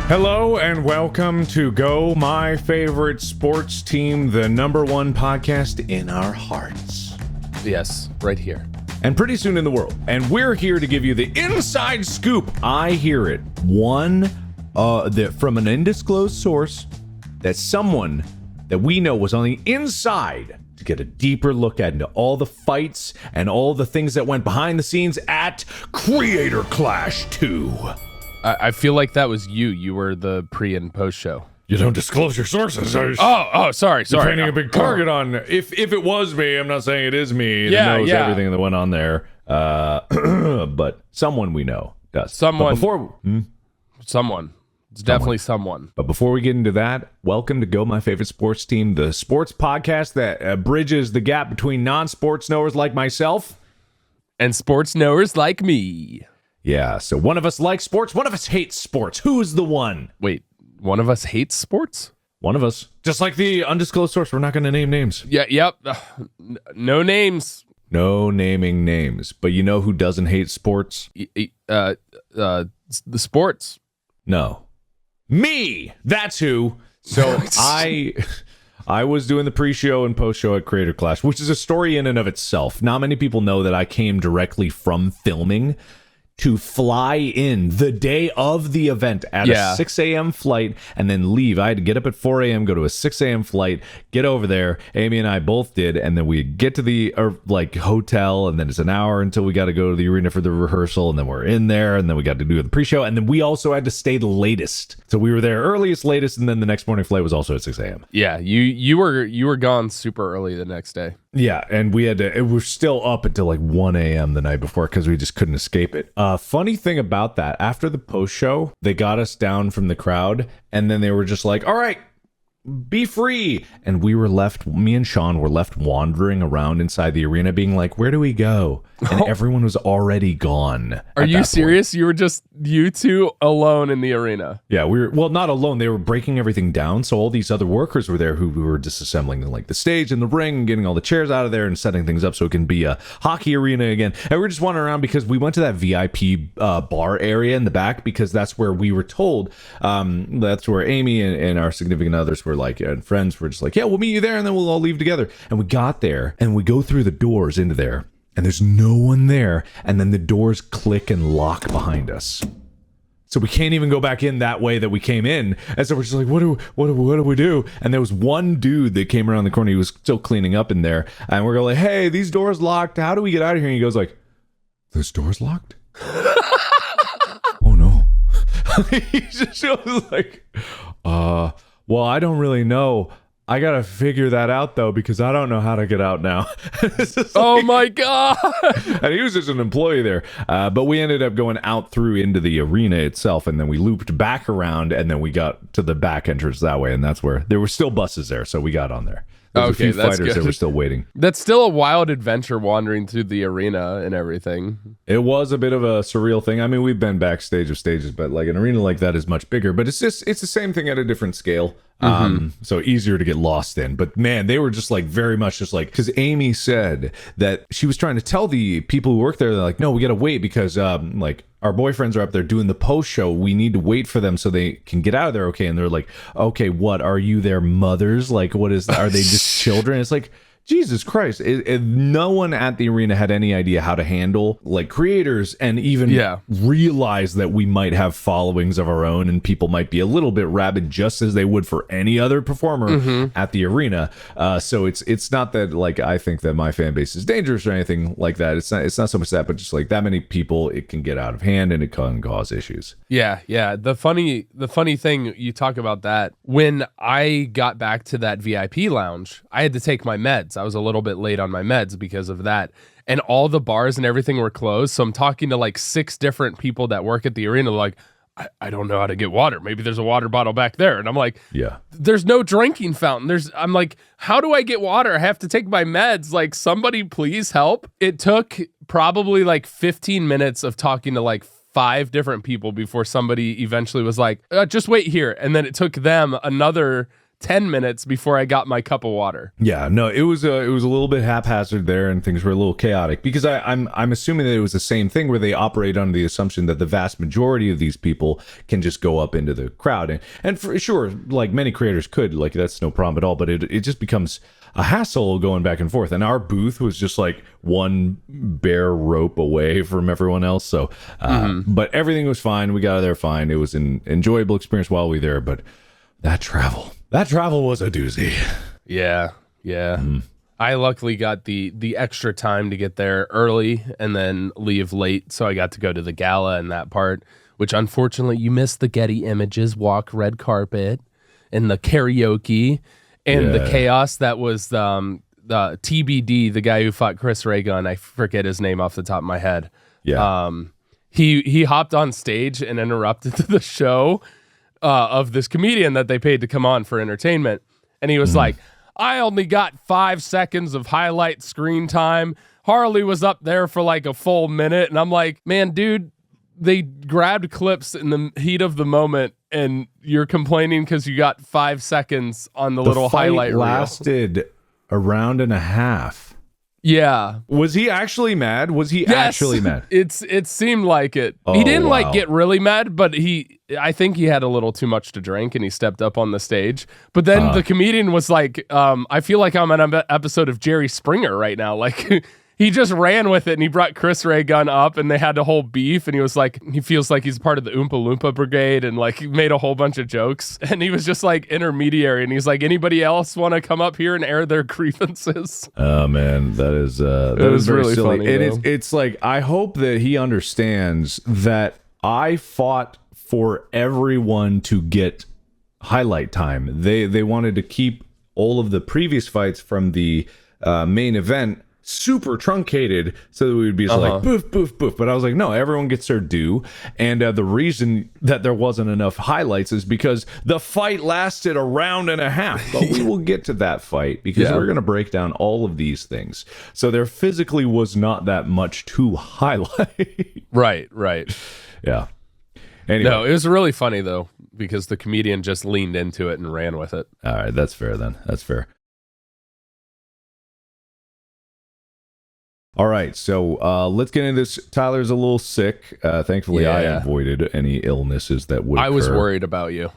Hello and welcome to Go My Favorite Sports Team, the #1 podcast in our hearts. Yes, right here. And pretty soon in the world. And we're here to give you the inside scoop. I hear it. From an undisclosed source that someone that we know was on the inside to get a deeper look into all the fights and all the things that went behind the scenes at CreatorClash 2. I feel like that was you. You were the pre and post show. You don't disclose your sources. Sorry. You're painting a big target on. If it was me, I'm not saying it is me. Yeah, that knows yeah. everything that went on there. But someone we know does. Someone. But Someone. It's definitely someone. But before we get into that, welcome to Go My Favorite Sports Team, the sports podcast that bridges the gap between non-sports knowers like myself and sports knowers like me. Yeah, so one of us likes sports, one of us hates sports. Who's the one? Wait, one of us hates sports? One of us. Just like the undisclosed source, we're not going to name names. Yeah, yep. No names. No naming names. But you know who doesn't hate sports? The sports. No. Me! That's who. So I was doing the pre-show and post-show at CreatorClash, which is a story in and of itself. Not many people know that I came directly from filming to fly in the day of the event at a 6 a.m. flight and then leave. I had to get up at 4 a.m., go to a 6 a.m. flight, get over there. Amy and I both did, and then we get to the hotel, and then it's an hour until we got to go to the arena for the rehearsal, and then we're in there, and then we got to do the pre-show, and then we also had to stay the latest. So we were there earliest, latest, and then the next morning flight was also at 6 a.m. Yeah, you were gone super early the next day. Yeah, and we were still up until like 1 a.m. the night before because we just couldn't escape it. Funny thing about that, after the post show, they got us down from the crowd, and then they were just like, all right, be free. And me and Sean were left wandering around inside the arena being like, where do we go? And everyone was already gone. Are you serious? You were just you two alone in the arena. Yeah, not alone. They were breaking everything down. So all these other workers were there who were disassembling like the stage and the ring and getting all the chairs out of there and setting things up so it can be a hockey arena again. And we were just wandering around because we went to that VIP bar area in the back because that's where we were told. That's where Amy and our significant others were like, and friends were just like, yeah, we'll meet you there and then we'll all leave together. And we got there and we go through the doors into there. And there's no one there, and then the doors click and lock behind us. So we can't even go back in that way that we came in. And so we're just like, what do we do? And there was one dude that came around the corner. He was still cleaning up in there. And we're going like, hey, these doors locked. How do we get out of here? And he goes like, those doors locked? Oh, no. He just was like, well, I don't really know. I gotta figure that out though because I don't know how to get out now. Oh my god! And he was just an employee there, but we ended up going out through into the arena itself, and then we looped back around, and then we got to the back entrance that way, and that's where there were still buses there, so we got on there. There's a few fighters that were still waiting. That's still a wild adventure wandering through the arena and everything. It was a bit of a surreal thing. I mean, we've been backstage of stages, but like an arena like that is much bigger, but it's the same thing at a different scale. So easier to get lost in. But man, they were just like very much just like, because Amy said that she was trying to tell the people who work there, they're like, no, we got to wait because like our boyfriends are up there doing the post show. We need to wait for them so they can get out of there. Okay. And they're like, okay, what are you, their mothers? Like, what is, are they just children? It's like, Jesus Christ. No one at the arena had any idea how to handle like creators and even realize that we might have followings of our own and people might be a little bit rabid just as they would for any other performer at the arena. So it's not that like I think that my fan base is dangerous or anything like that. It's not so much that, but just like that many people, it can get out of hand and it can cause issues. Yeah. The funny thing you talk about that, when I got back to that VIP lounge, I had to take my meds. I was a little bit late on my meds because of that. And all the bars and everything were closed. So I'm talking to like 6 different people that work at the arena. Like, I don't know how to get water. Maybe there's a water bottle back there. And I'm like, yeah, there's no drinking fountain. I'm like, how do I get water? I have to take my meds. Like, somebody please help. It took probably like 15 minutes of talking to like 5 different people before somebody eventually was like, just wait here. And then it took them another 10 minutes before I got my cup of water. Yeah, no, it was a little bit haphazard there, and things were a little chaotic because I'm assuming that it was the same thing where they operate under the assumption that the vast majority of these people can just go up into the crowd, and for sure, like many creators could, like that's no problem at all, but it just becomes a hassle going back and forth, and our booth was just like one bare rope away from everyone else. So, but everything was fine. We got out of there fine. It was an enjoyable experience while we were there, but that travel was a doozy. Yeah. I luckily got the extra time to get there early and then leave late, so I got to go to the gala and that part, which unfortunately you missed the Getty Images walk red carpet and the karaoke. And the chaos that was the TBD, the guy who fought Chris Ray Gun, I forget his name off the top of my head. Yeah. He hopped on stage and interrupted the show of this comedian that they paid to come on for entertainment. And he was like, I only got 5 seconds of highlight screen time. Harley was up there for like a full minute. And I'm like, man, dude, they grabbed clips in the heat of the moment, and you're complaining because you got 5 seconds on the little highlight reel. Lasted a round and a half. Yeah. Was he actually mad? Was he actually mad? It seemed like it. Oh, he didn't wow. like get really mad, but I think he had a little too much to drink and he stepped up on the stage. But then the comedian was like, I feel like I'm on an episode of Jerry Springer right now. Like he just ran with it, and he brought Chris Ray Gun up, and they had a whole beef, and he was like, he feels like he's part of the Oompa Loompa Brigade, and like he made a whole bunch of jokes, and he was just like intermediary, and he's like, anybody else want to come up here and air their grievances? Oh man, that is very really silly. funny, It's like, I hope that he understands that I fought for everyone to get highlight time. They wanted to keep all of the previous fights from the main event super truncated so that we would be just like boof, boof, boof. But I was like, no, everyone gets their due. And the reason that there wasn't enough highlights is because the fight lasted a round and a half. But we will get to that fight because we're going to break down all of these things. So there physically was not that much to highlight. Right. Yeah. Anyway. No, it was really funny though, because the comedian just leaned into it and ran with it. All right, that's fair then. That's fair. All right, so let's get into this. Tyler's a little sick. Thankfully, I avoided any illnesses that would occur. I was worried about you,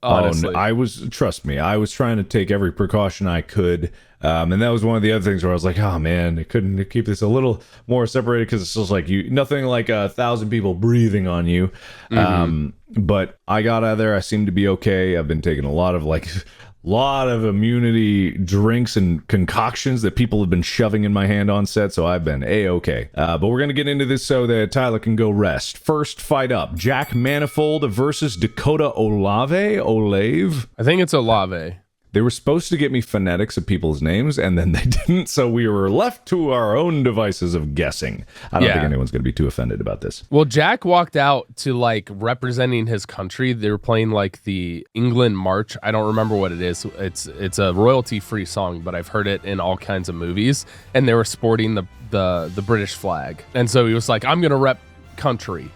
honestly. Trust me, I was trying to take every precaution I could. And that was one of the other things where I was like, oh man, I couldn't keep this a little more separated because it's just like nothing like 1,000 people breathing on you. But I got out of there. I seemed to be okay. I've been taking a lot of immunity drinks and concoctions that people have been shoving in my hand on set, so I've been A-okay. But we're going to get into this so that Tyler can go rest. First fight up, Jack Manifold versus Dakota Olve. I think it's Olve. They were supposed to get me phonetics of people's names, and then they didn't, so we were left to our own devices of guessing. I don't think anyone's going to be too offended about this. Well, Jack walked out to, like, representing his country. They were playing, like, the England March. I don't remember what it is. It's a royalty-free song, but I've heard it in all kinds of movies, and they were sporting the British flag. And so he was like, I'm going to rep country.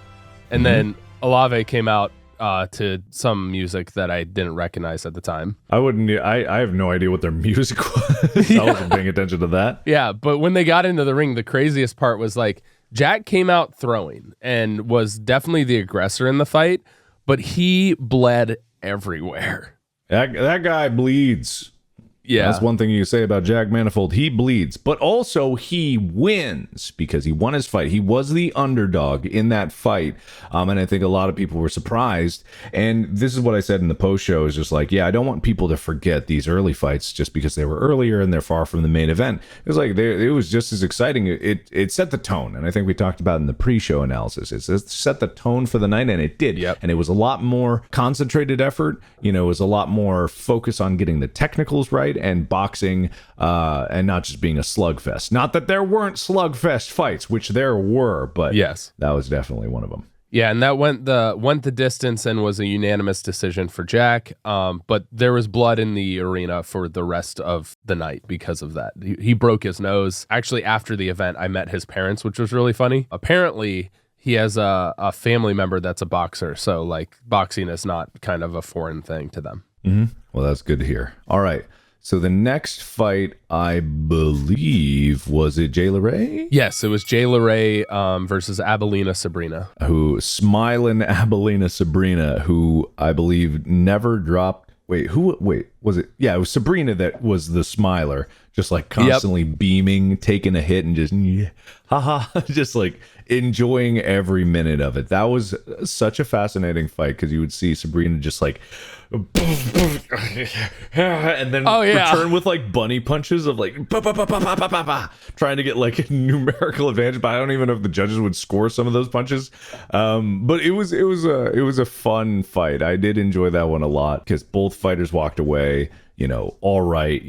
And then Olave came out to some music that I didn't recognize at the time. I have no idea what their music was. I wasn't paying attention to that. Yeah, but when they got into the ring, the craziest part was like Jack came out throwing and was definitely the aggressor in the fight, but he bled everywhere. That guy bleeds. Yeah. That's one thing you say about Jack Manifold. He bleeds, but also he wins because he won his fight. He was the underdog in that fight. And I think a lot of people were surprised. And this is what I said in the post show is just like, I don't want people to forget these early fights just because they were earlier and they're far from the main event. It was like, it was just as exciting. It set the tone. And I think we talked about in the pre-show analysis, it set the tone for the night, and it did. Yep. And it was a lot more concentrated effort. It was a lot more focus on getting the technicals right and boxing, and not just being a slugfest. Not that there weren't slugfest fights, which there were, but yes, that was definitely one of them. Yeah, and that went the distance and was a unanimous decision for Jack. But there was blood in the arena for the rest of the night because of that. He broke his nose. Actually, after the event, I met his parents, which was really funny. Apparently, he has a family member that's a boxer, so like boxing is not kind of a foreign thing to them. Well, that's good to hear. All right. So the next fight, I believe, was it Jayla Ray? Yes, it was Jayla Ray versus Abelina Sabrina. Who smiling Abelina Sabrina, who I believe never dropped. Wait, was it? Yeah, it was Sabrina that was the smiler, just like constantly beaming, taking a hit, and just haha, just like enjoying every minute of it. That was such a fascinating fight because you would see Sabrina just like and then return with like bunny punches of like trying to get like a numerical advantage, but I don't even know if the judges would score some of those punches. But it was a fun fight. I did enjoy that one a lot because both fighters walked away, all right,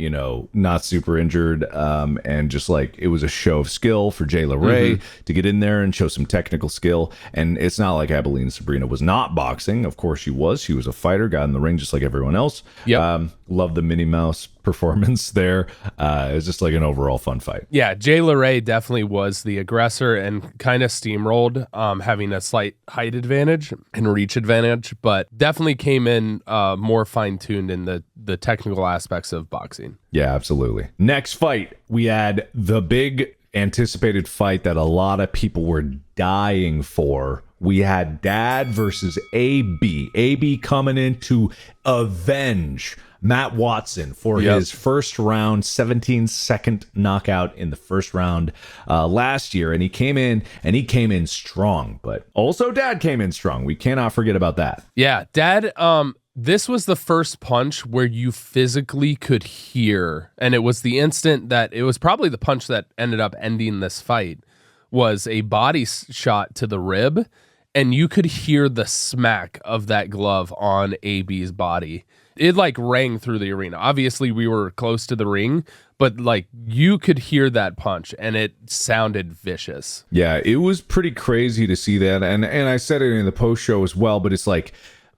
not super injured. And just like it was a show of skill for Jayla Ray to get in there and show some technical skill. And it's not like Abelina Sabrina was not boxing. Of course she was. She was a fighter, got in the ring just like everyone else. Love the Minnie Mouse performance there. It was just like an overall fun fight. Yeah, Jayla Ray definitely was the aggressor and kind of steamrolled, having a slight height advantage and reach advantage, but definitely came in more fine-tuned in the technical aspects of boxing. Yeah, absolutely. Next fight, we had the big anticipated fight that a lot of people were dying for. We had Dad versus AB. AB coming in to avenge Matt Watson for his first round, 17-second knockout in the first round last year. And he came in strong, but also Dad came in strong. We cannot forget about that. Yeah, Dad, this was the first punch where you physically could hear, and it was the instant that it was probably the punch that ended up ending this fight, was a body shot to the rib, and you could hear the smack of that glove on AB's body. It like rang through the arena. Obviously, we were close to the ring, but like you could hear that punch and it sounded vicious. Yeah, it was pretty crazy to see that. And I said it in the post show as well, but it's like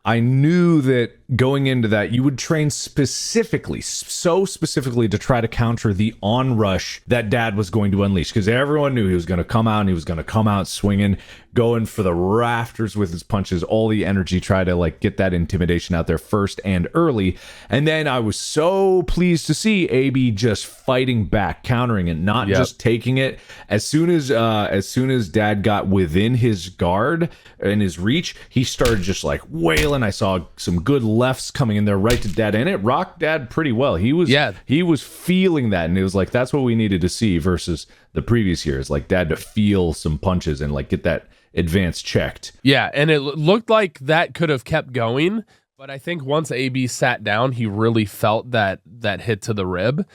I knew that going into that, you would train specifically to try to counter the onrush that Dad was going to unleash, because everyone knew he was going to come out and he was going to come out swinging, going for the rafters with his punches, all the energy, try to like get that intimidation out there first and early. And then I was so pleased to see AB just fighting back, countering it, not just taking it. As soon as Dad got within his guard and his reach, he started just like wailing. I saw some good lefts coming in there right to Dad, and it rocked Dad pretty well. He was feeling that, and it was like that's what we needed to see versus the previous years, like Dad to feel some punches and like get that advance checked. Yeah, and it looked like that could have kept going, but I think once AB sat down, he really felt that hit to the rib.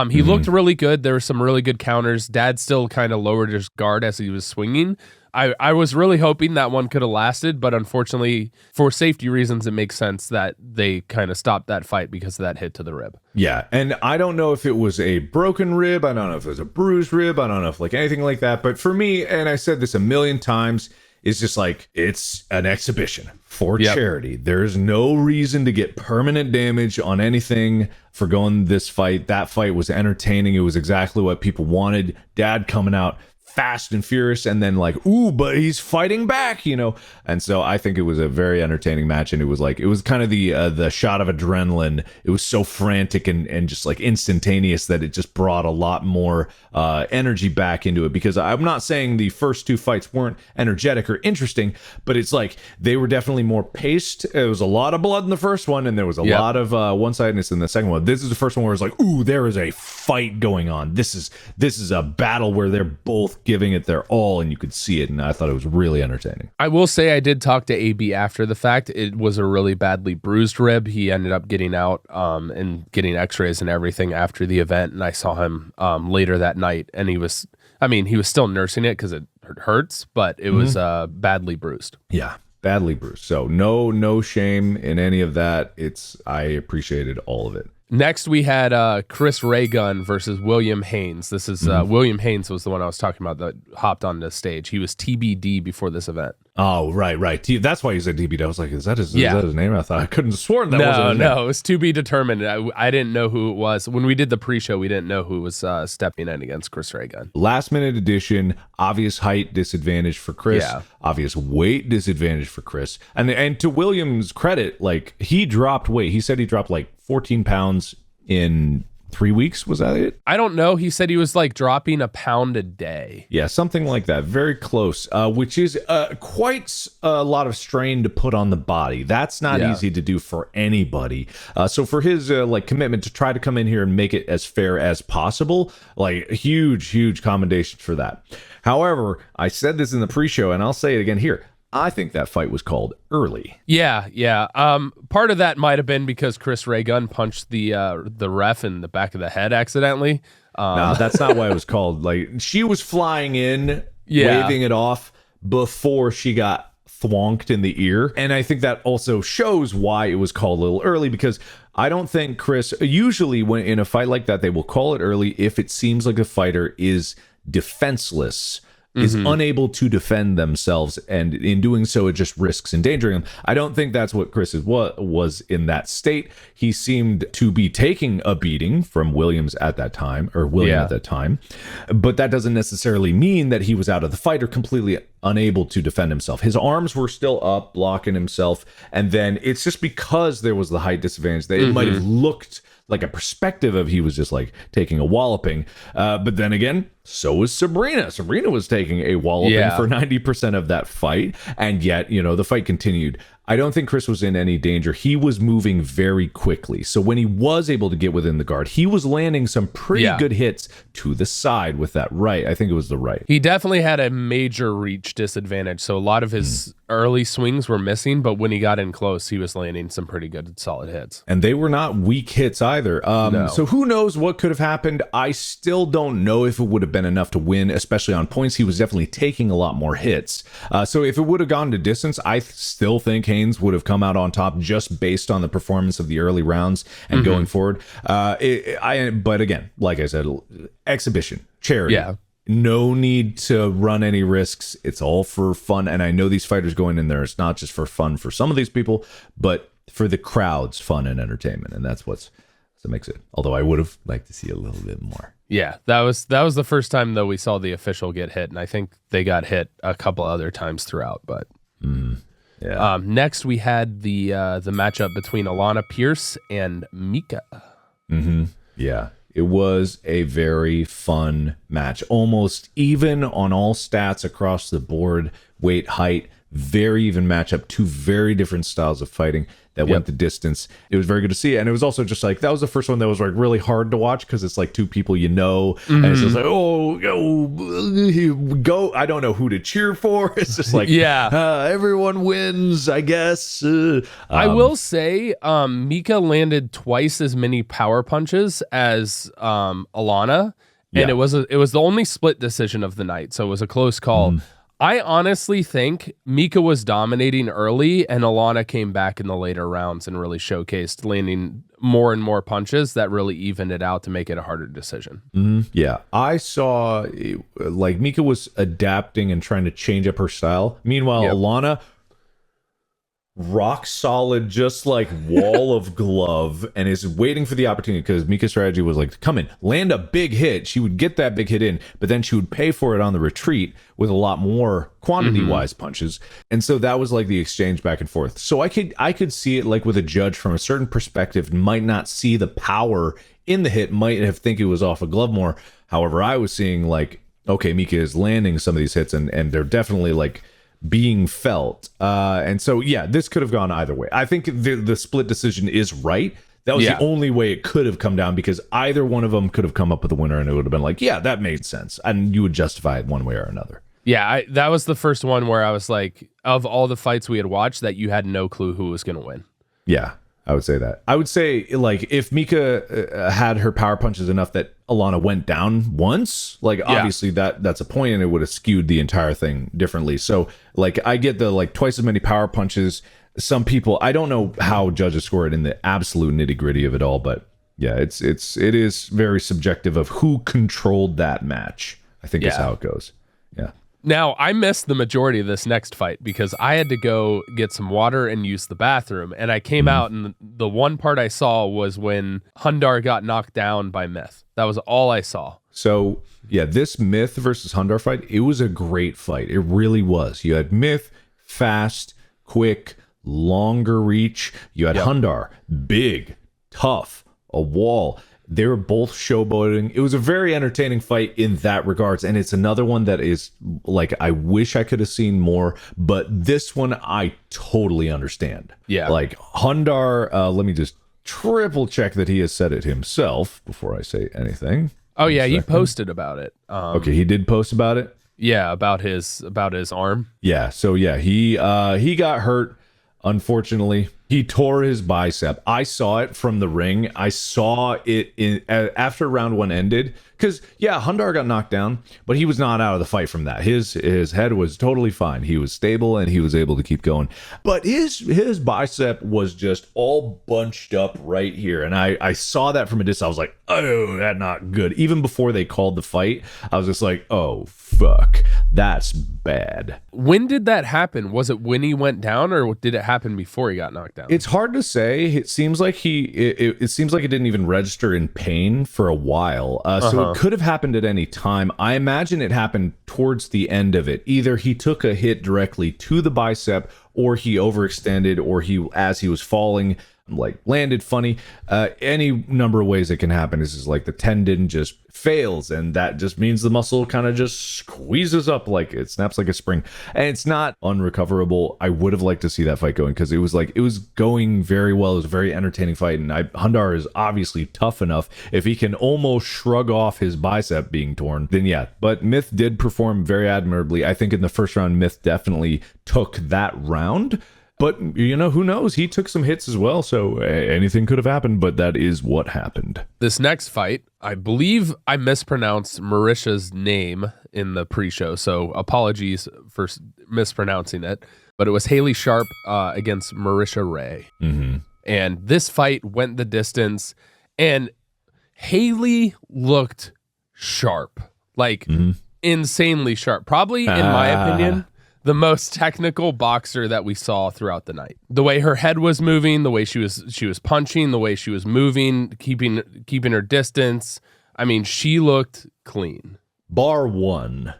He looked really good. There were some really good counters. Dad still kind of lowered his guard as he was swinging. I was really hoping that one could have lasted, but unfortunately, for safety reasons, it makes sense that they kind of stopped that fight because of that hit to the rib. Yeah, and I don't know if it was a broken rib. I don't know if it was a bruised rib. I don't know if like anything like that. But for me, and I said this a million times, it's just like it's an exhibition for charity. There's no reason to get permanent damage on anything for going this fight. That fight was entertaining. It was exactly what people wanted. Dad coming out fast and furious, and then like, ooh, but he's fighting back, and so I think it was a very entertaining match, and it was kind of the shot of adrenaline. It was so frantic and just like instantaneous that it just brought a lot more energy back into it, because I'm not saying the first two fights weren't energetic or interesting, but it's like they were definitely more paced. It was a lot of blood in the first one, and there was a lot of one-sidedness in the second one. This is the first one where it's like, ooh, there is a fight going on. This is a battle where they're both giving it their all, and you could see it, and I thought it was really entertaining. I will say I did talk to AB after the fact. It was a really badly bruised rib. He ended up getting out and getting x-rays and everything after the event, and I saw him later that night, and he was still nursing it because it hurts, but it was badly bruised. Yeah, badly bruised. So no shame in any of that. I appreciated all of it. Next, we had Chris Raygun versus William Haynes. This is William Haynes was the one I was talking about that hopped on the stage. He was TBD before this event. Oh, right. That's why you said TBD. I was like, is that his name? I thought I couldn't have sworn that wasn't his name. No, it was to be determined. I didn't know who it was. When we did the pre-show, we didn't know who was stepping in against Chris Ray Gun. Last minute addition, obvious height disadvantage for Chris, obvious weight disadvantage for Chris. And to William's credit, like he dropped weight. He said he dropped like 14 pounds in 3 weeks. Was that it? I don't know. He said he was like dropping a pound a day. Yeah, something like that. Very close, which is quite a lot of strain to put on the body. That's not easy to do for anybody. So for his like commitment to try to come in here and make it as fair as possible, like huge commendation for that. However, I said this in the pre-show and I'll say it again here. I think that fight was called early. Yeah. Part of that might have been because Chris Ray Gun punched the ref in the back of the head accidentally. No, that's not why it was called. Like she was flying in, waving it off before she got thwonked in the ear, and I think that also shows why it was called a little early, because I don't think Chris usually when in a fight like that they will call it early if it seems like the fighter is defenseless. Is unable to defend themselves, and in doing so, it just risks endangering them. I don't think that's what Chris was in that state. He seemed to be taking a beating from Williams at that time, or William at that time, but that doesn't necessarily mean that he was out of the fight or completely unable to defend himself. His arms were still up, blocking himself, and then it's just because there was the height disadvantage that it might have looked like a perspective of he was just like taking a walloping. But then again, so was Sabrina. Sabrina was taking a walloping for 90% of that fight. And yet, the fight continued. I don't think Chris was in any danger. He was moving very quickly. So when he was able to get within the guard, he was landing some pretty good hits to the side with that right. I think it was the right. He definitely had a major reach disadvantage. So a lot of his early swings were missing, but when he got in close, he was landing some pretty good solid hits. And they were not weak hits either. No. So who knows what could have happened? I still don't know if it would have been enough to win, especially on points. He was definitely taking a lot more hits. So if it would have gone to distance, I still think Haynes would have come out on top just based on the performance of the early rounds and going forward. But again, like I said, exhibition, charity. Yeah. No need to run any risks. It's all for fun. And I know these fighters going in there, it's not just for fun for some of these people, but for the crowd's fun and entertainment. And that's what makes it. Although I would have liked to see a little bit more. Yeah, that was the first time though we saw the official get hit, and I think they got hit a couple other times throughout. But next we had the matchup between Alana Pierce and Mika. Yeah, it was a very fun match, almost even on all stats across the board, weight, height, very even matchup, two very different styles of fighting that went the distance. It was very good to see. And it was also just like, that was the first one that was like really hard to watch because it's like two people and it's just like, go. I don't know who to cheer for. It's just like, everyone wins, I guess. I will say, Mika landed twice as many power punches as Alana, and it was the only split decision of the night, so it was a close call. I honestly think Mika was dominating early, and Alana came back in the later rounds and really showcased landing more and more punches that really evened it out to make it a harder decision. Yeah, I saw like Mika was adapting and trying to change up her style. Meanwhile, Alana, rock solid, just like wall of glove, and is waiting for the opportunity, because Mika's strategy was like, come in, land a big hit. She would get that big hit in, but then she would pay for it on the retreat with a lot more quantity-wise punches. And so that was like the exchange back and forth. So I could see it like with a judge from a certain perspective, might not see the power in the hit, might have think it was off a glove more. However, I was seeing like, okay, Mika is landing some of these hits, and they're definitely like being felt. And so, this could have gone either way. I think the split decision is right. That was the only way it could have come down, because either one of them could have come up with a winner and it would have been like, that made sense. And you would justify it one way or another. Yeah, that was the first one where I was like, of all the fights we had watched, that you had no clue who was going to win. Yeah, I would say that. I would say, like, if Mika had her power punches enough that Alana went down once, like, obviously that's a point, and it would have skewed the entire thing differently. So, like, I get the, like, twice as many power punches. Some people, I don't know how judges score it in the absolute nitty gritty of it all, but yeah, it is very subjective of who controlled that match, I think is how it goes. Yeah. Now, I missed the majority of this next fight because I had to go get some water and use the bathroom. And I came out, and the one part I saw was when Hundar got knocked down by Myth. That was all I saw. So, yeah, this Myth versus Hundar fight, it was a great fight. It really was. You had Myth, fast, quick, longer reach. You had Hundar, big, tough, a wall. They were both showboating. It was a very entertaining fight in that regards. And it's another one that is like, I wish I could have seen more, but this one I totally understand. Yeah. Like Hundar, let me just triple check that he has said it himself before I say anything. Oh, yeah, he posted about it. Okay, he did post about it? Yeah, about his arm. Yeah, so yeah, he got hurt, unfortunately. He tore his bicep. I saw it from the ring. I saw it after round one ended. Because, yeah, Hundar got knocked down, but he was not out of the fight from that. His head was totally fine. He was stable, and he was able to keep going. But his bicep was just all bunched up right here. And I saw that from a distance. I was like, oh, that's not good. Even before they called the fight, I was just like, oh, fuck, that's bad. When did that happen? Was it when he went down, or did it happen before he got knocked down? It's hard to say. It seems like it seems like it didn't even register in pain for a while. So it could have happened at any time. I imagine it happened towards the end of it. Either he took a hit directly to the bicep, or he overextended, or as he was falling, like landed funny. Any number of ways it can happen. This is like the tendon just fails, and that just means the muscle kind of just squeezes up, like it snaps like a spring, and it's not unrecoverable. I would have liked to see that fight going, because it was going very well. It was a very entertaining fight, and Hundar is obviously tough enough. If he can almost shrug off his bicep being torn, then yeah. But Myth did perform very admirably. I think in the first round, Myth definitely took that round. But, who knows? He took some hits as well, so anything could have happened, but that is what happened. This next fight, I believe I mispronounced Marishia's name in the pre-show, so apologies for mispronouncing it. But it was Haley Sharp against Marishia Ray. Mm-hmm. And this fight went the distance, and Haley looked sharp, like insanely sharp. Probably, in my opinion, the most technical boxer that we saw throughout the night. The way her head was moving, the way she was punching, the way she was moving, keeping her distance. I mean, she looked clean. Bar one,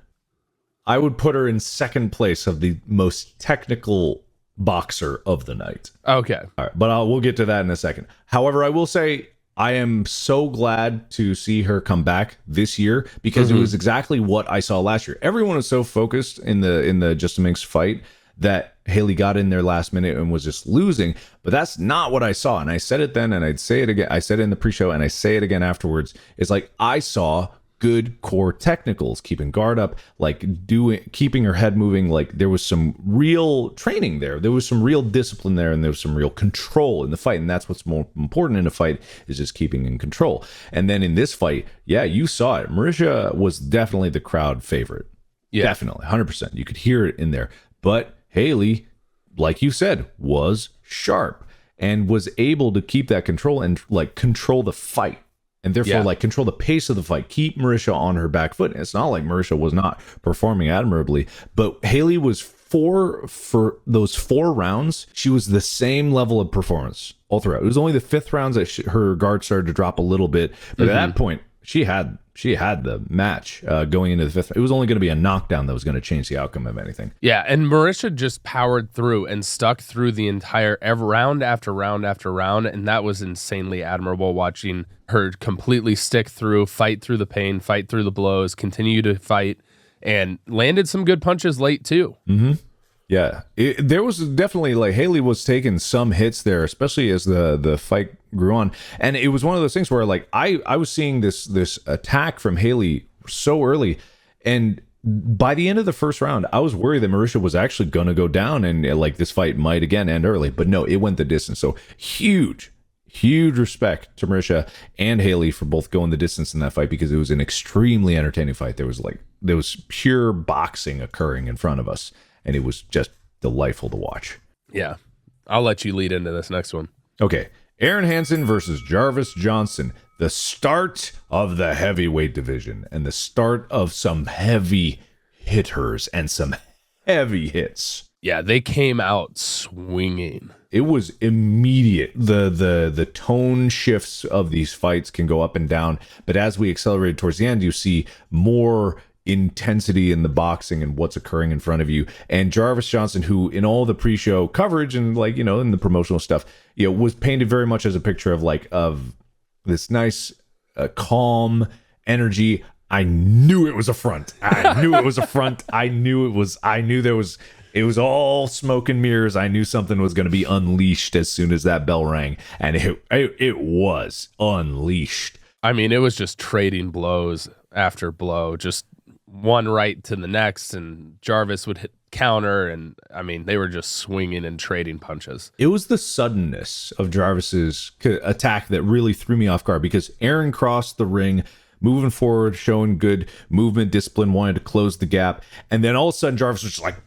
I would put her in second place of the most technical boxer of the night. Okay. All right, but we'll get to that in a second. However, I will say I am so glad to see her come back this year, because it was exactly what I saw last year. Everyone was so focused in the Just a Minx fight that Haley got in there last minute and was just losing, but that's not what I saw. And I said it then, and I'd say it again. I said it in the pre-show, and I say it again afterwards. It's like I saw good core technicals, keeping guard up, like keeping her head moving. Like there was some real training there. There was some real discipline there, and there was some real control in the fight. And that's what's more important in a fight, is just keeping in control. And then in this fight, yeah, you saw it. Marishia was definitely the crowd favorite. Yeah. Definitely, 100%. You could hear it in there. But Haley, like you said, was sharp and was able to keep that control and like control the fight. And therefore, like, control the pace of the fight, keep Marishia on her back foot. And it's not like Marishia was not performing admirably, but Haley was for those 4 rounds. She was the same level of performance all throughout. It was only the 5th round that her guard started to drop a little bit, but at that point, she had the match going into the 5th. It was only going to be a knockdown that was going to change the outcome of anything. Yeah, and Marishia just powered through and stuck through the entire round after round after round, and that was insanely admirable, watching her completely stick through, fight through the pain, fight through the blows, continue to fight, and landed some good punches late too. Mm-hmm. Yeah, there was definitely, like, Haley was taking some hits there, especially as the fight grew on. And it was one of those things where, like, I was seeing this attack from Haley so early, and by the end of the first round, I was worried that Marishia was actually going to go down, and like this fight might again end early. But no, it went the distance. So huge respect to Marishia and Haley for both going the distance in that fight, because it was an extremely entertaining fight. There was pure boxing occurring in front of us, and it was just delightful to watch. Yeah. I'll let you lead into this next one. Okay. Aaron Hansen versus Jarvis Johnson. The start of the heavyweight division and the start of some heavy hitters and some heavy hits. Yeah, they came out swinging. It was immediate. The tone shifts of these fights can go up and down, but as we accelerated towards the end, you see more intensity in the boxing and what's occurring in front of you. And Jarvis Johnson, who in all the pre-show coverage and like, you know, in the promotional stuff, you know, was painted very much as a picture of like of this nice calm energy. I knew it was a front. I knew it was a front. I knew it was all smoke and mirrors. I knew something was going to be unleashed as soon as that bell rang, and it was unleashed. I mean, it was just trading blows after blow, just one right to the next, and Jarvis would hit counter, and I mean, they were just swinging and trading punches. It was the suddenness of Jarvis's attack that really threw me off guard, because Aaron crossed the ring, moving forward, showing good movement, discipline, wanted to close the gap. And then all of a sudden, Jarvis was just like,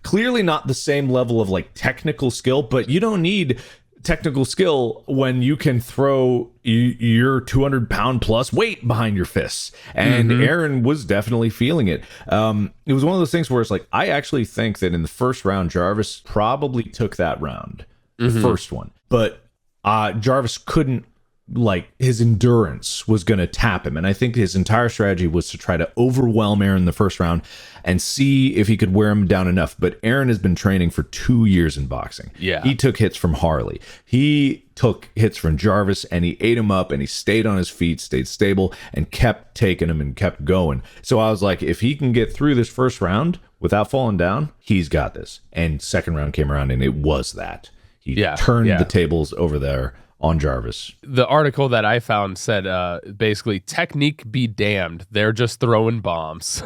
clearly not the same level of like technical skill, but you don't need technical skill when you can throw your 200-pound plus weight behind your fists. And Aaron was definitely feeling it. It was one of those things where it's like, I actually think that in the first round, Jarvis probably took that round, the first one. But Jarvis couldn't, like, his endurance was going to tap him, and I think his entire strategy was to try to overwhelm Aaron in the first round and see if he could wear him down enough. But Aaron has been training for 2 years in boxing. Yeah, he took hits from Harley, he took hits from Jarvis, and he ate him up, and he stayed on his feet, stayed stable, and kept taking him and kept going. So I was like, if he can get through this first round without falling down, he's got this. And second round came around, and it was that he turned the tables over there on Jarvis. The article that I found said basically, technique be damned, they're just throwing bombs.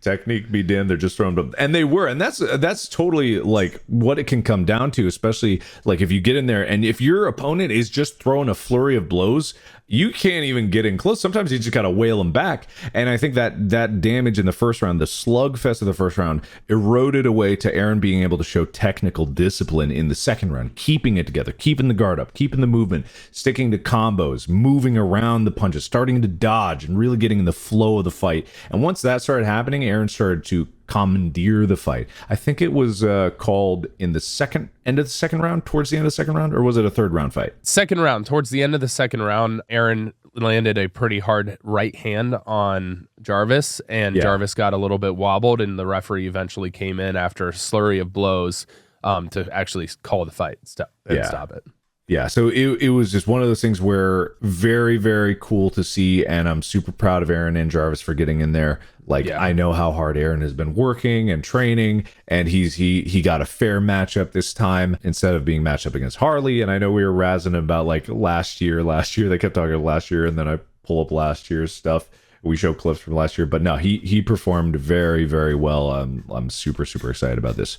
Technique be damned, they're just throwing bombs. And they were, and that's totally like what it can come down to, especially like if you get in there and if your opponent is just throwing a flurry of blows, you can't even get in close. Sometimes you just gotta whale them back. And I think that damage in the first round, the slugfest of the first round, eroded away to Aaron being able to show technical discipline in the second round, keeping it together, keeping the guard up, keeping the movement, sticking to combos, moving around the punches, starting to dodge, and really getting in the flow of the fight. And once that started happening, Aaron started to commandeer the fight. I think it was called in the end of the second round, towards the end of the second round, or was it a third round fight? Second round, towards the end of the second round, Aaron landed a pretty hard right hand on Jarvis, and Jarvis got a little bit wobbled, and the referee eventually came in after a slurry of blows to actually call the fight stop it. Yeah, so it was just one of those things where very, very cool to see, and I'm super proud of Aaron and Jarvis for getting in there. Like, I know how hard Aaron has been working and training, and he got a fair matchup this time instead of being matched up against Harley. And I know we were razzing about like last year. They kept talking about last year, and then I pull up last year's stuff. We show clips from last year, but no, he performed very, very well. I'm super, super excited about this.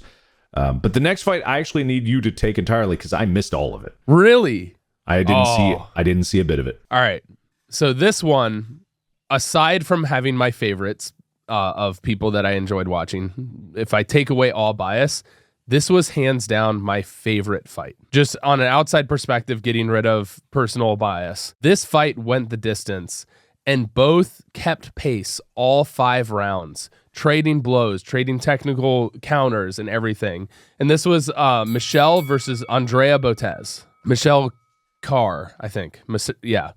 But the next fight, I actually need you to take entirely because I missed all of it. Really? I didn't see a bit of it. All right. So this one, aside from having my favorites of people that I enjoyed watching, if I take away all bias, this was hands down my favorite fight. Just on an outside perspective, getting rid of personal bias. This fight went the distance, and both kept pace all 5 rounds. Trading blows, trading technical counters and everything. And this was Michelle versus Andrea Botez. Michelle Carr, I think. Yeah.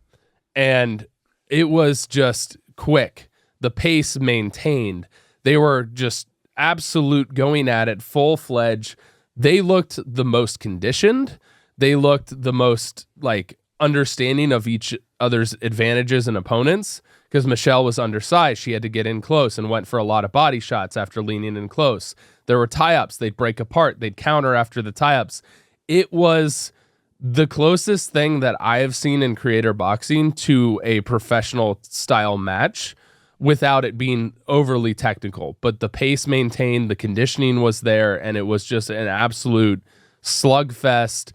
And it was just quick. The pace maintained. They were just absolute going at it, full-fledged. They looked the most conditioned. They looked the most like understanding of each other's advantages and opponents. Because Michelle was undersized, she had to get in close and went for a lot of body shots after leaning in close. There were tie-ups. They'd break apart. They'd counter after the tie-ups. It was the closest thing that I have seen in creator boxing to a professional style match without it being overly technical. But the pace maintained, the conditioning was there, and it was just an absolute slugfest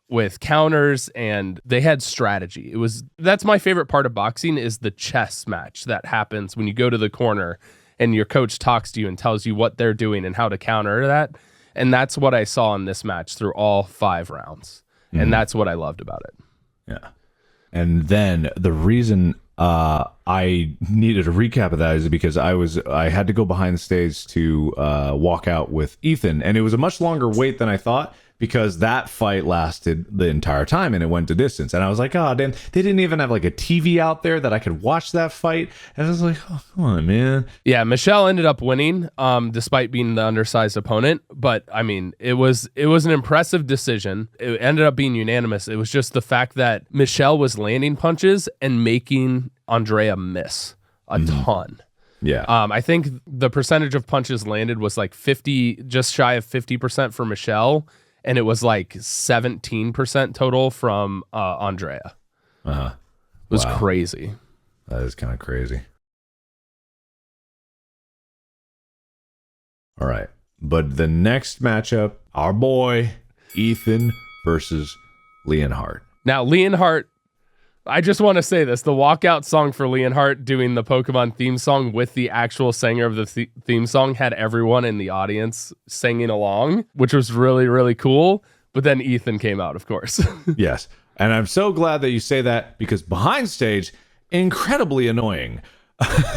with counters, and they had strategy. That's my favorite part of boxing, is the chess match that happens when you go to the corner and your coach talks to you and tells you what they're doing and how to counter that. And that's what I saw in this match through all 5 rounds. And that's what I loved about it. Yeah. And then the reason I needed a recap of that is because I had to go behind the stage to walk out with Ethan, and it was a much longer wait than I thought because that fight lasted the entire time and it went to distance. And I was like, oh damn, they didn't even have like a TV out there that I could watch that fight. And I was like, oh come on, man. Yeah, Michelle ended up winning, despite being the undersized opponent. But I mean, it was an impressive decision. It ended up being unanimous. It was just the fact that Michelle was landing punches and making Andrea miss a ton. Yeah. I think the percentage of punches landed was like 50, just shy of 50% for Michelle, and it was like 17% total from Andrea. Uh-huh. It was crazy. That is kind of crazy. All right. But the next matchup, our boy Ethan versus Leonhardt. Now, Leonhardt, I just want to say this. The walkout song for Leonhardt doing the Pokemon theme song with the actual singer of the theme song had everyone in the audience singing along, which was really, really cool. But then Ethan came out, of course. Yes. And I'm so glad that you say that because behind stage, incredibly annoying.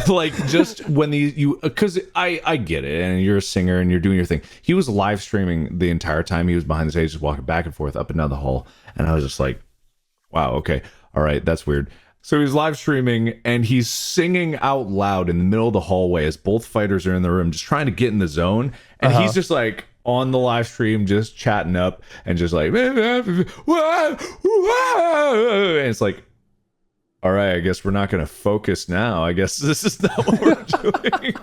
Like just when because I get it and you're a singer and you're doing your thing. He was live streaming the entire time. He was behind the stage just walking back and forth up and down the hall. And I was just like, wow, okay. All right, that's weird. So he's live streaming and he's singing out loud in the middle of the hallway as both fighters are in the room, just trying to get in the zone. And he's just like on the live stream, just chatting up and just like, and it's like, all right, I guess we're not going to focus now. I guess this is not what we're doing.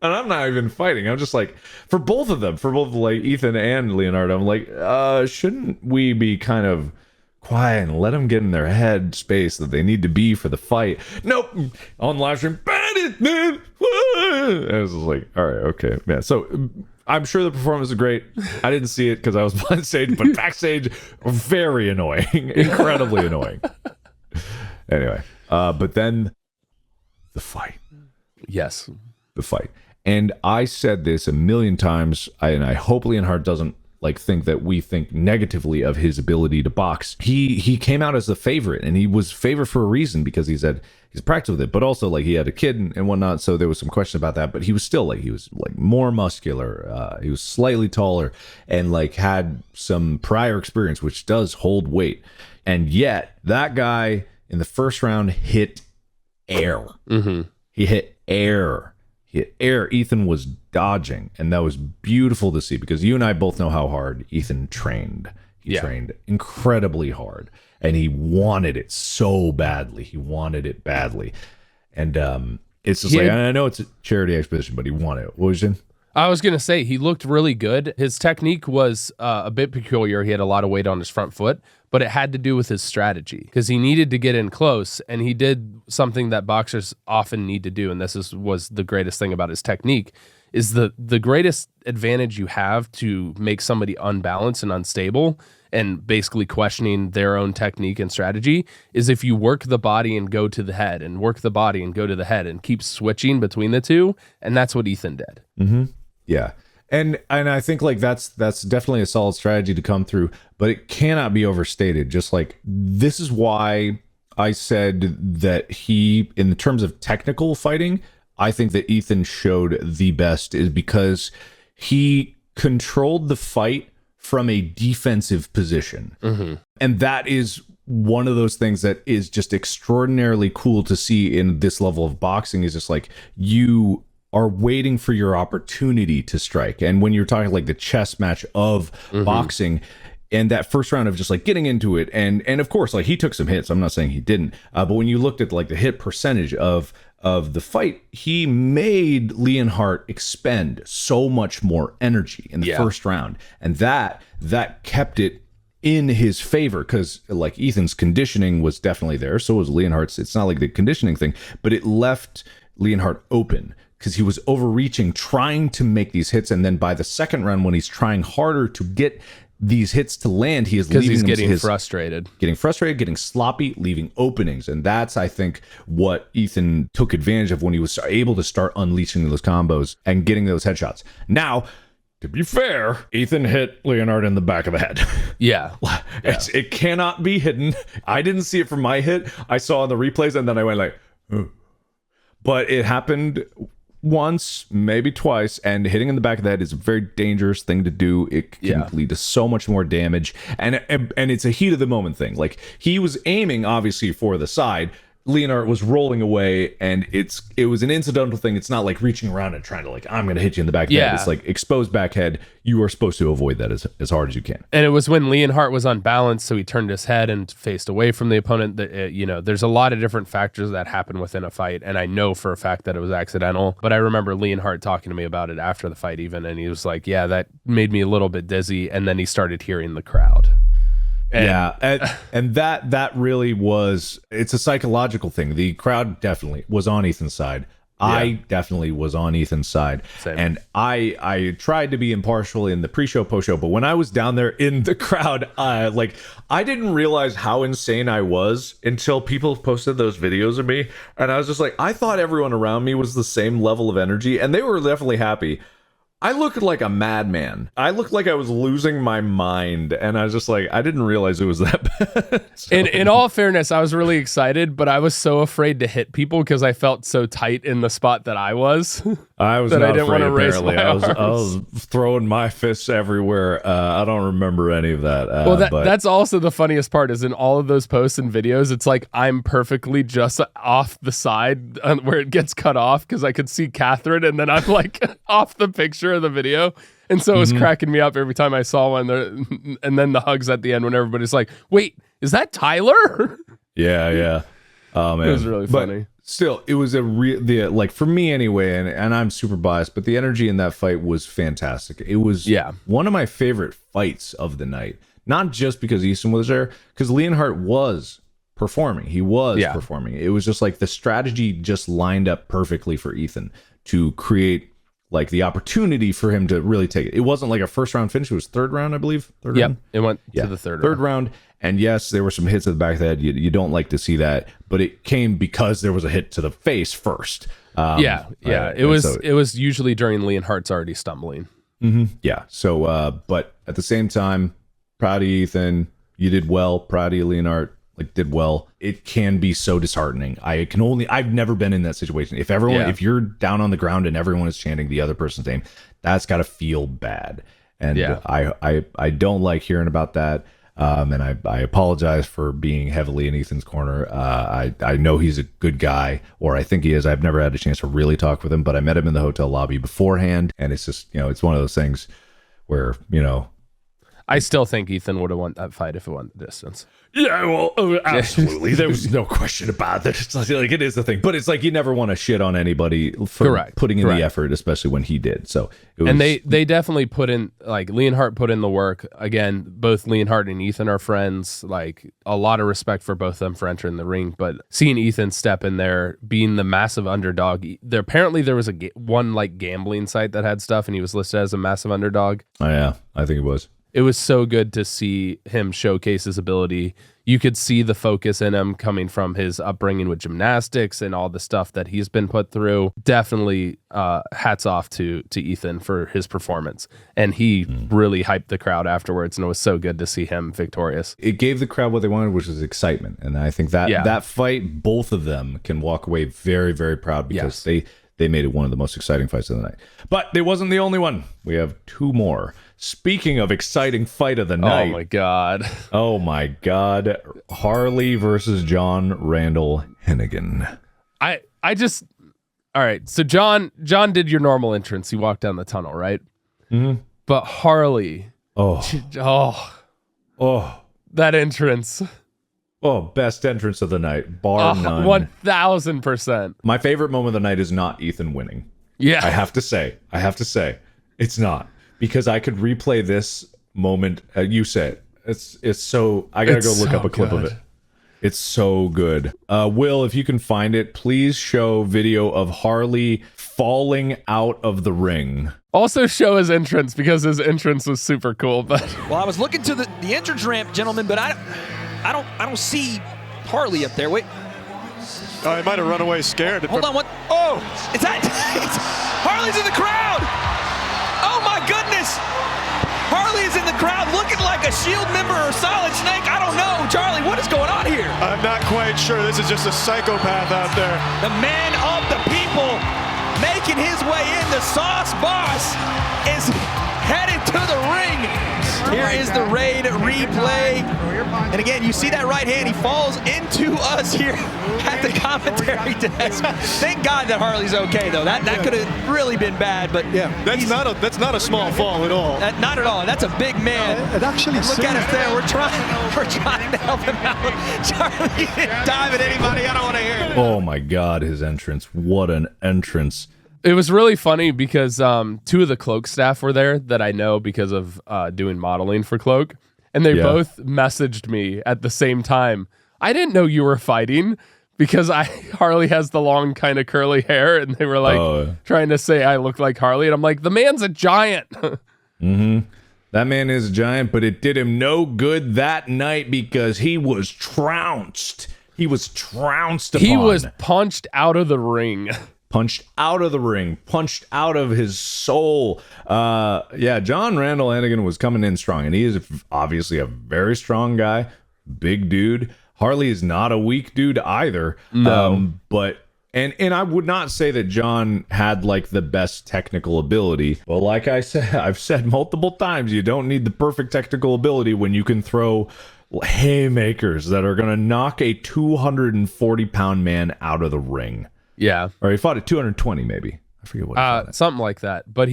And I'm not even fighting. I'm just like, for both of them, for both like Ethan and Leonardo, I'm like, shouldn't we be kind of quiet and let them get in their head space that they need to be for the fight? Nope. On live stream, man. I was just like, all right, okay, man. So I'm sure the performance is great. I didn't see it because I was behind stage, but backstage, very annoying, incredibly annoying. Anyway, but then the fight. Yes, the fight. And I said this a million times, and I hope Leonhardt doesn't like think that we think negatively of his ability to box. He came out as the favorite, and he was favored for a reason because he's practiced with it, but also like he had a kid and whatnot, so there was some question about that. But he was still he was more muscular. He was slightly taller and like had some prior experience, which does hold weight. And yet that guy in the first round hit air. Mm-hmm. He hit air. Ethan was dodging, and that was beautiful to see because you and I both know how hard Ethan trained. He trained incredibly hard, and he wanted it so badly. He wanted it badly. And it's just I know it's a charity expedition, but he wanted it. What was it? I was going to say, he looked really good. His technique was a bit peculiar. He had a lot of weight on his front foot, but it had to do with his strategy because he needed to get in close, and he did something that boxers often need to do, and was the greatest thing about his technique, is the greatest advantage you have to make somebody unbalanced and unstable and basically questioning their own technique and strategy is if you work the body and go to the head and work the body and go to the head and keep switching between the two, and that's what Ethan did. Mm-hmm. Yeah. And I think like that's definitely a solid strategy to come through, but it cannot be overstated. Just like this is why I said that he, in terms of technical fighting, I think that Ethan showed the best is because he controlled the fight from a defensive position. Mm-hmm. And that is one of those things that is just extraordinarily cool to see in this level of boxing is just like you are waiting for your opportunity to strike. And when you're talking like the chess match of boxing and that first round of just like getting into it. And of course, like he took some hits. I'm not saying he didn't. But when you looked at like the hit percentage of the fight, he made Leonhardt expend so much more energy in the first round. And that kept it in his favor because like Ethan's conditioning was definitely there. So was Leonhardt's. It's not like the conditioning thing, but it left Leonhardt open because he was overreaching, trying to make these hits. And then by the second round, when he's trying harder to get these hits to land, he is leaving he's getting frustrated, getting sloppy, leaving openings. And that's, I think, what Ethan took advantage of when he was able to start unleashing those combos and getting those headshots. Now, to be fair, Ethan hit Leonhardt in the back of the head. Yeah. It cannot be hidden. I didn't see it from my hit. I saw on the replays, and then I went like, But it happened once, maybe twice, and hitting in the back of the head is a very dangerous thing to do. It can lead to so much more damage, and it's a heat of the moment thing. Like, he was aiming obviously for the side. Leonard was rolling away, and it was an incidental thing. It's not like reaching around and trying to, like, I'm going to hit you in the back of the head. It's like exposed back head. You are supposed to avoid that as hard as you can. And it was when Leonhardt was unbalanced, so he turned his head and faced away from the opponent. That there's a lot of different factors that happen within a fight, and I know for a fact that it was accidental. But I remember Leonhardt talking to me about it after the fight even, and he was like, yeah, that made me a little bit dizzy, and then he started hearing the crowd. And that really was, it's a psychological thing. The crowd definitely was on Ethan's side. I definitely was on Ethan's side. Same. And I tried to be impartial in the pre-show, post-show, but when I was down there in the crowd, I didn't realize how insane I was until people posted those videos of me. And I was just like, I thought everyone around me was the same level of energy, and they were definitely happy. I looked like a madman. I looked like I was losing my mind, and I was just like, I didn't realize it was that bad. So, in all fairness, I was really excited, but I was so afraid to hit people because I felt so tight in the spot that I was. I was that not I didn't afraid, want to raise apparently. my I was arms. throwing my fists everywhere. I don't remember any of that. Well, but that's also the funniest part is in all of those posts and videos, it's like I'm perfectly just off the side where it gets cut off because I could see Catherine, and then I'm like off the picture of the video. And so it was cracking me up every time I saw one there. And then the hugs at the end when everybody's like, wait, is that Tyler? Yeah. Oh, man. It was really funny. Still, it was like for me anyway, and I'm super biased, but the energy in that fight was fantastic. It was one of my favorite fights of the night. Not just because Easton was there, because Leonhardt was performing. He was performing. It was just like the strategy just lined up perfectly for Ethan to create like the opportunity for him to really take it. It wasn't like a first round finish. It was third round, I believe. Round? It went to the third round. And yes, there were some hits to the back of the head. You don't like to see that, but it came because there was a hit to the face first. It was usually during Leonhardt's already stumbling. Yeah. So, but at the same time, proud of Ethan. You did well. Proud of you, Leonhardt. Like, did well. It can be so disheartening. I've never been in that situation. If you're down on the ground and everyone is chanting the other person's name, that's got to feel bad. And I don't like hearing about that. And I apologize for being heavily in Ethan's corner. I know he's a good guy, or I think he is. I've never had a chance to really talk with him, but I met him in the hotel lobby beforehand, and it's just, it's one of those things where, I still think Ethan would have won that fight if it went the distance. Yeah, well, absolutely. There was no question about that. It's like it is the thing, but it's like you never want to shit on anybody for putting in the effort, especially when he did. So, and they definitely put in, like, Leonhardt put in the work. Again, both Leonhardt and Ethan are friends. Like, a lot of respect for both of them for entering the ring. But seeing Ethan step in there, being the massive underdog, apparently there was one like gambling site that had stuff, and he was listed as a massive underdog. Oh yeah, I think it was. It was so good to see him showcase his ability. You could see the focus in him coming from his upbringing with gymnastics and all the stuff that he's been put through. Definitely hats off to Ethan for his performance. And he really hyped the crowd afterwards, and it was so good to see him victorious. It gave the crowd what they wanted, which was excitement. And I think that fight, both of them can walk away very, very proud because they made it one of the most exciting fights of the night. But it wasn't the only one. We have two more. Speaking of exciting fight of the night. Oh my God. Harley versus John Randall Hennigan. All right. So John did your normal entrance. He walked down the tunnel, right? Mm-hmm. But Harley. That entrance. Best entrance of the night, bar none. 1000%. My favorite moment of the night is not Ethan winning. Yeah. I have to say, it's not. Because I could replay this moment. You say it. It's so. I gotta go look up a clip of it. It's so good. Will, if you can find it, please show video of Harley falling out of the ring. Also show his entrance, because his entrance was super cool. But well, I was looking to the entrance ramp, gentlemen, but I don't see Harley up there. Wait. Oh, he might have run away scared. Hold on. What? Oh, is that? Harley's in the crowd. Oh my goodness! Harley is in the crowd looking like a Shield member or Solid Snake. I don't know. Charlie, what is going on here? I'm not quite sure. This is just a psychopath out there. The man of the people making his way in. The Sauce Boss is headed to the ring. Here is the Raid replay. And again, you see that right hand. He falls into us here at the commentary desk. Thank God that Harley's okay, though. That could have really been bad. But Yeah, that's not a small fall at all. not at all. That's a big man. It actually Look at us there. We're trying to help him out. Charlie didn't dive at anybody. I don't want to hear it. Oh my God, his entrance. What an entrance. It was really funny because two of the Cloak staff were there that I know because of doing modeling for Cloak. And they both messaged me at the same time. I didn't know you were fighting because Harley has the long kind of curly hair. And they were like trying to say I look like Harley. And I'm like, the man's a giant. That man is a giant, but it did him no good that night because he was trounced. He was trounced upon. He was punched out of the ring. Punched out of the ring, punched out of his soul. John Randall Hannigan was coming in strong, and he is obviously a very strong guy, big dude. Harley is not a weak dude either. No. And I would not say that John had like the best technical ability. Well, like I've said multiple times, you don't need the perfect technical ability when you can throw haymakers that are going to knock a 240-pound man out of the ring. Yeah. Or he fought at 220 maybe. I forget what he fought at. Something like that. But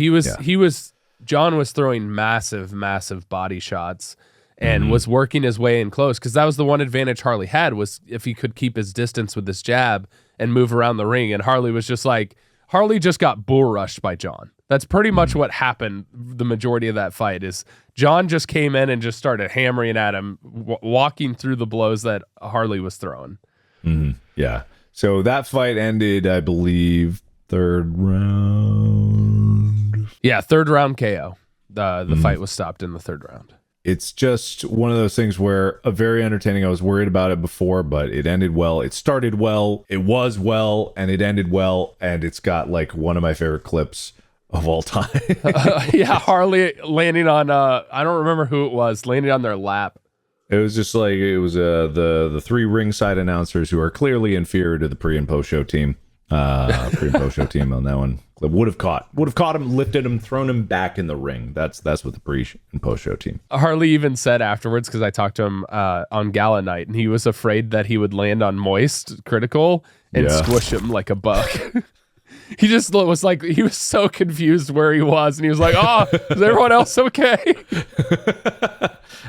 John was throwing massive body shots and was working his way in close because that was the one advantage Harley had was if he could keep his distance with this jab and move around the ring. And Harley just got bull rushed by John. That's pretty much what happened. The majority of that fight is John just came in and just started hammering at him, walking through the blows that Harley was throwing. Yeah. So that fight ended, I believe, third round. Yeah, third round KO. The fight was stopped in the third round. It's just one of those things where very entertaining. I was worried about it before, but it ended well. It started well, it was well, and it ended well. And it's got like one of my favorite clips of all time. Harley landing on, I don't remember who it was, landing on their lap. It was just like the three ringside announcers who are clearly inferior to the pre and post show team. Pre and post show team on that one would have caught him, lifted him, thrown him back in the ring. That's what the pre and post show team. Harley even said afterwards because I talked to him on Gala night, and he was afraid that he would land on Moist Critical and squish him like a buck. He just was like, he was so confused where he was, and he was like, "Oh, is everyone else okay?"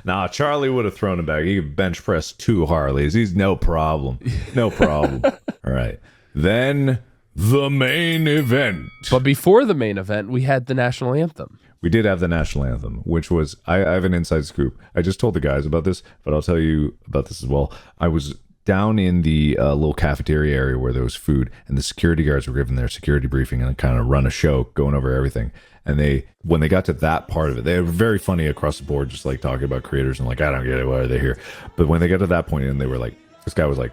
Nah, Charlie would have thrown him back. He could bench press 2 Harleys. He's no problem. No problem. All right. Then the main event. But before the main event, we had the national anthem. We did have the national anthem, which was, I have an inside scoop. I just told the guys about this, but I'll tell you about this as well. I was down in the little cafeteria area where there was food, and the security guards were giving their security briefing and kind of run a show, going over everything. And when they got to that part of it, they were very funny across the board, just like talking about creators and like, I don't get it, why are they here? But when they got to that point, and they were like, this guy was like,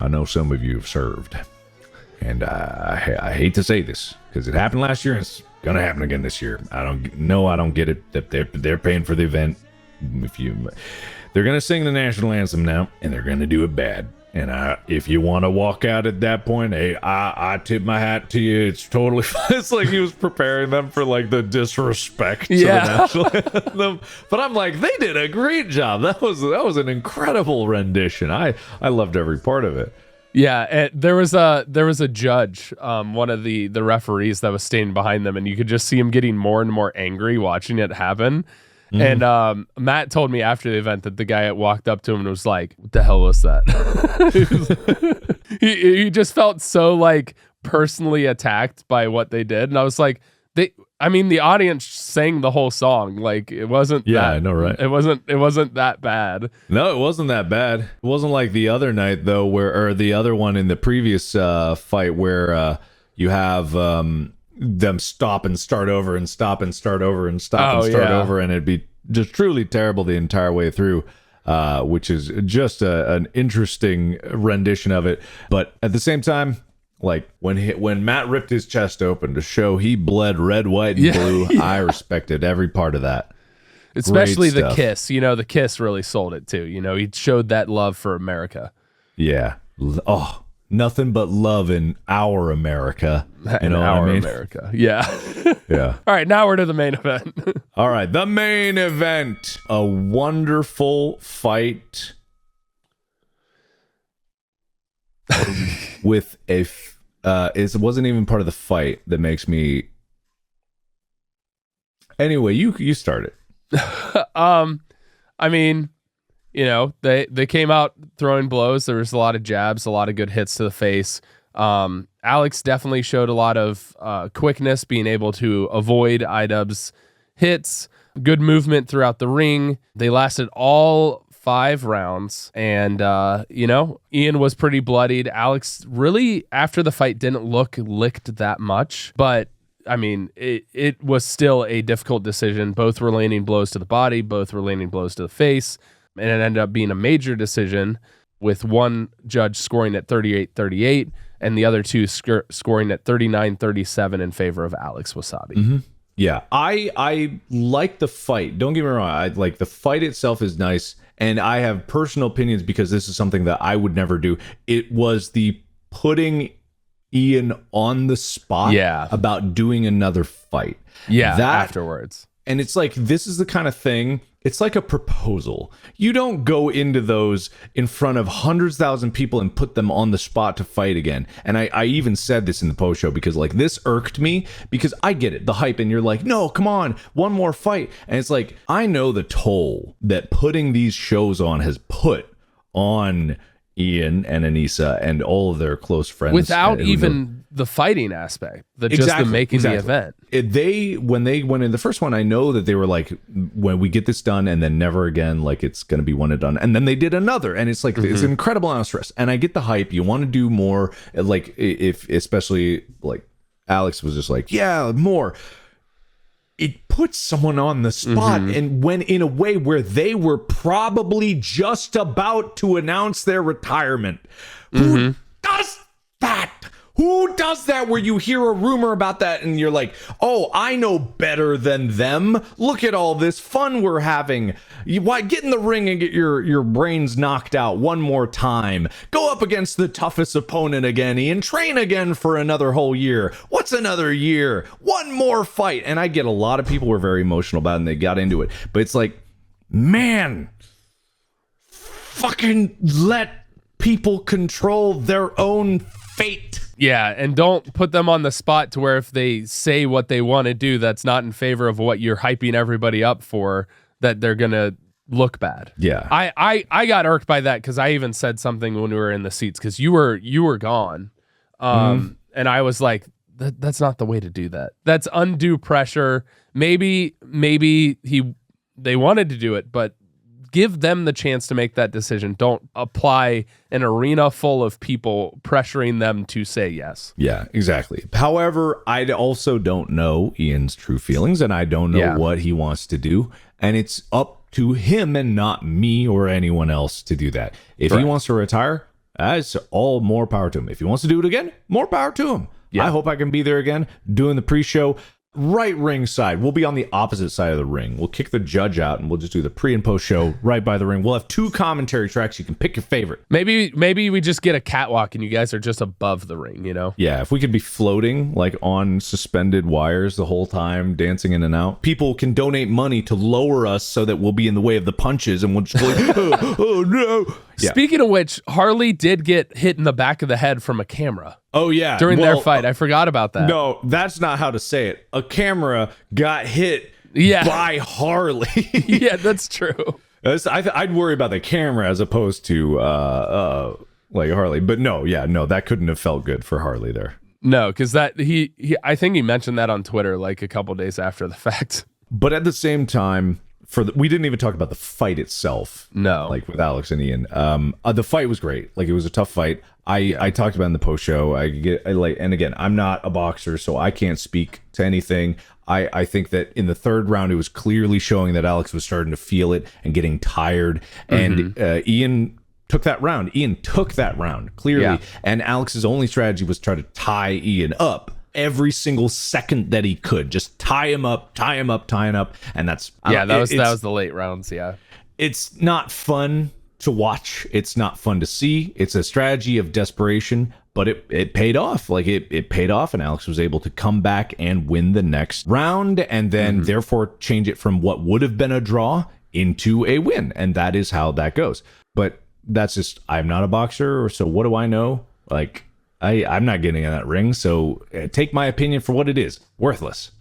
I know some of you have served, and I hate to say this because it happened last year and it's gonna happen again this year. I don't get it that they're paying for the event. They're gonna sing the national anthem now, and they're gonna do it bad. And if you want to walk out at that point, hey, I tip my hat to you. It's totally fine. It's like he was preparing them for like the disrespect to the national anthem. But I'm like, they did a great job. That was an incredible rendition. I loved every part of it. Yeah, there was a judge, one of the referees that was standing behind them, and you could just see him getting more and more angry watching it happen. And Matt told me after the event that the guy walked up to him and was like, "What the hell was that?" he just felt so like personally attacked by what they did, and I was like, the audience sang the whole song. Like it wasn't. Yeah, I know, right? It wasn't that bad. No, it wasn't that bad. It wasn't like the other night though, or the other one in the previous fight where you have them stop and start over and stop and start over and stop and start over, and it'd be just truly terrible the entire way through, which is just an interesting rendition of it. But at the same time, like when Matt ripped his chest open to show he bled red, white, and blue, I respected every part of that. Especially the stuff. kiss. The kiss really sold it too. He showed that love for America. Yeah. Oh, nothing but love in our America. You know what I mean? America. Yeah. Yeah. All right, now we're to the main event. All right, the main event. A wonderful fight with it wasn't even part of the fight that makes me. Anyway, you start it. I mean, they came out throwing blows. There was a lot of jabs, a lot of good hits to the face. Alex definitely showed a lot of quickness, being able to avoid IDubbbz's hits, good movement throughout the ring. They lasted all 5 rounds, and Ian was pretty bloodied. Alex really, after the fight, didn't look licked that much, but I mean, it was still a difficult decision. Both were landing blows to the body, both were landing blows to the face, and it ended up being a major decision, with one judge scoring at 38-38 and the other two scoring at 39-37 in favor of Alex Wasabi. Mm-hmm. Yeah, I like the fight. Don't get me wrong. I like the fight itself is nice, and I have personal opinions because this is something that I would never do. It was the putting Ian on the spot about doing another fight. Yeah, afterwards. And it's like, this is the kind of thing, it's like a proposal. You don't go into those in front of hundreds of thousands of people and put them on the spot to fight again. And I even said this in the post show because like this irked me, because I get it, the hype, and you're like, no, come on, one more fight. And it's like, I know the toll that putting these shows on has put on Ian and Anissa and all of their close friends, without even the fighting aspect, just the making the event. When they went in the first one, I know that they were like, when we get this done and then never again, like it's going to be one and done. And then they did another, and it's like it's an incredible amount of stress. And I get the hype. You want to do more, like if especially like Alex was just like, yeah, more. It puts someone on the spot, and when in a way where they were probably just about to announce their retirement. Who does that? Who does that where you hear a rumor about that and you're like, oh, I know better than them. Look at all this fun we're having. Get in the ring and get your brains knocked out one more time. Go up against the toughest opponent again, Ian. Train again for another whole year. What's another year? One more fight. And I get a lot of people were very emotional about it and they got into it. But it's like, man, fucking let people control their own fate. Yeah, and don't put them on the spot to where if they say what they want to do that's not in favor of what you're hyping everybody up for, that they're going to look bad. Yeah. I got irked by that because I even said something when we were in the seats because you were gone. And I was like, that's not the way to do that. That's undue pressure. Maybe they wanted to do it, but give them the chance to make that decision. Don't apply an arena full of people pressuring them to say yes. Yeah, exactly. However, I also don't know Ian's true feelings, and I don't know what he wants to do. And it's up to him and not me or anyone else to do that. If he wants to retire, that's all more power to him. If he wants to do it again, more power to him. Yeah. I hope I can be there again doing the pre-show. Right ring side. We'll be on the opposite side of the ring. We'll kick the judge out and we'll just do the pre and post show right by the ring. We'll have 2 commentary tracks. You can pick your favorite. Maybe we just get a catwalk and you guys are just above the ring, Yeah, if we could be floating like on suspended wires the whole time, dancing in and out. People can donate money to lower us so that we'll be in the way of the punches and we'll just go like, oh no. Yeah. Speaking of which, Harley did get hit in the back of the head from a camera. Oh, yeah. During their fight. I forgot about that. No, that's not how to say it. A camera got hit by Harley. Yeah, that's true. I'd worry about the camera as opposed to like Harley. But no, that couldn't have felt good for Harley there. No, because that he I think he mentioned that on Twitter like a couple days after the fact. But at the same time, we didn't even talk about the fight itself. No, like with Alex and Ian. The fight was great. Like it was a tough fight. I talked about it in the post show. And again, I'm not a boxer, so I can't speak to anything. I think that in the third round, it was clearly showing that Alex was starting to feel it and getting tired. And Ian took that round. Clearly. Yeah. And Alex's only strategy was try to tie Ian up every single second that he could. Just tie him up, and that's that was the late rounds. Yeah, it's not fun to watch. It's not fun to see. It's a strategy of desperation, but it paid off. Like it paid off, and Alex was able to come back and win the next round, and then therefore change it from what would have been a draw into a win, and that is how that goes. But that's just, I'm not a boxer, so what do I know? Like, I'm not getting in that ring, so take my opinion for what it is. Worthless.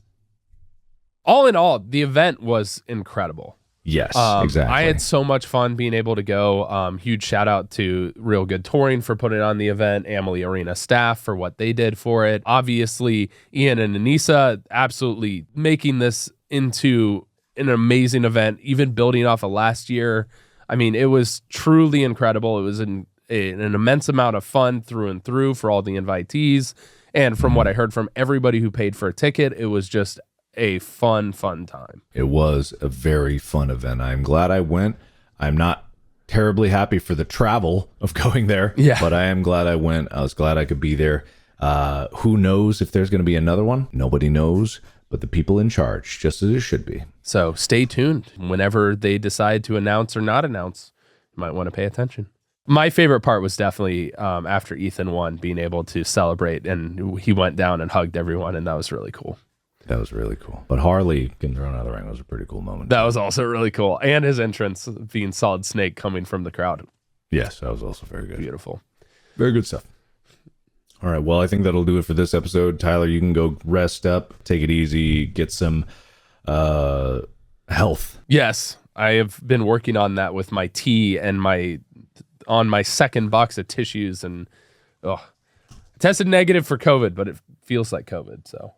All in all, the event was incredible. Yes, exactly. I had so much fun being able to go. Huge shout out to Real Good Touring for putting on the event, Amalie Arena staff for what they did for it. Obviously, Ian and Anissa absolutely making this into an amazing event, even building off of last year. I mean, it was truly incredible. It was an immense amount of fun through and through for all the invitees. And from what I heard from everybody who paid for a ticket, it was just a fun time. It was a very fun event. I'm glad I went. I'm not terribly happy for the travel of going there, but I am glad I went. I was glad I could be there. Who knows if there's going to be another one? Nobody knows, but the people in charge, just as it should be. So stay tuned. Whenever they decide to announce or not announce, you might want to pay attention. My favorite part was definitely after Ethan won, being able to celebrate, and he went down and hugged everyone, and that was really cool. That was really cool. But Harley getting thrown out of the ring was a pretty cool moment. That was also really cool. And his entrance being Solid Snake coming from the crowd. Yes, that was also very good. Beautiful. Very good stuff. All right, well, I think that'll do it for this episode. Tyler, you can go rest up, take it easy, get some health. Yes, I have been working on that with my tea and on my second box of tissues, and tested negative for COVID, but it feels like COVID. So,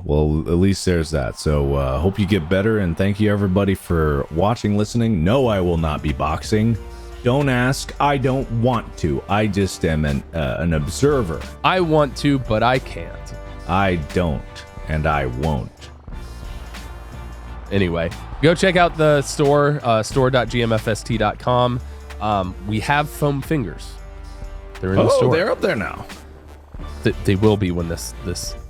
well, at least there's that. So, hope you get better, and thank you everybody for watching, listening. No, I will not be boxing. Don't ask. I don't want to. I just am an observer. I want to, but I can't. I don't, and I won't. Anyway, go check out the store, store.gmfst.com. We have foam fingers. They're in the store. They're up there now. They will be when this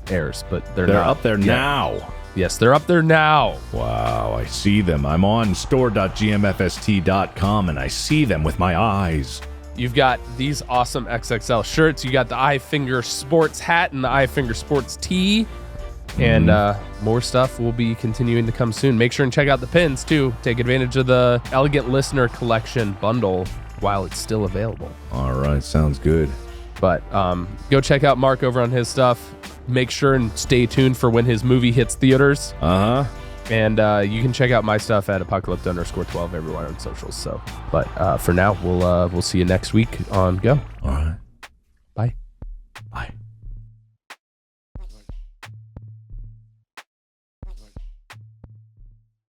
airs, but they're not up there yet. now. Yes, they're up there now. Wow, I see them. I'm on store.gmfst.com, and I see them with my eyes. You've got these awesome XXL shirts. You got the iFinger Sports hat and the iFinger Sports tee. And more stuff will be continuing to come soon. Make sure and check out the pins, too. Take advantage of the Elegant Listener Collection bundle while it's still available. All right, sounds good. But go check out Mark over on his stuff. Make sure and stay tuned for when his movie hits theaters. And you can check out my stuff at Apocalypse_12 everywhere on socials. So, but for now, we'll see you next week on Go. All right.